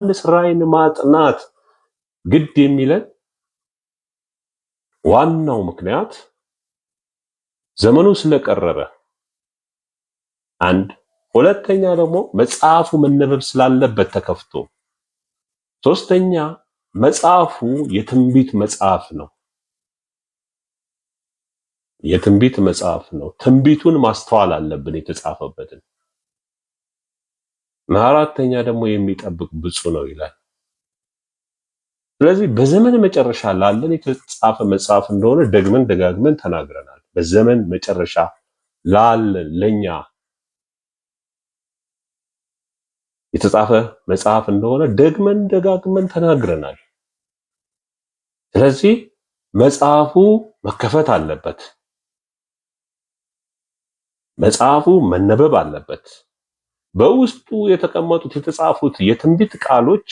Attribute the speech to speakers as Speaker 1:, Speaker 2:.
Speaker 1: ዮሐንስ ራእይን ማጥናት ግድ የሚለን ዋናው ምክንያት ዘመኑ ስለቀረበ አንድ፣ ሁለተኛ ደግሞ መጽሐፉ መነበብ ስላለበት ተከፍቶ፣ ሶስተኛ መጽሐፉ የትንቢት መጽሐፍ ነው። የትንቢት መጽሐፍ ነው። ትንቢቱን ማስተዋል አለብን የተጻፈበትን። አራተኛ ደግሞ የሚጠብቅ ብፁዕ ነው ይላል። ስለዚህ በዘመን መጨረሻ ላለን የተጻፈ መጽሐፍ እንደሆነ ደግመን ደጋግመን ተናግረናል። በዘመን መጨረሻ ላለን ለኛ የተጻፈ መጽሐፍ እንደሆነ ደግመን ደጋግመን ተናግረናል። ስለዚህ መጽሐፉ መከፈት አለበት። መጽሐፉ መነበብ አለበት። በውስጡ የተቀመጡት የተጻፉት የትንቢት ቃሎች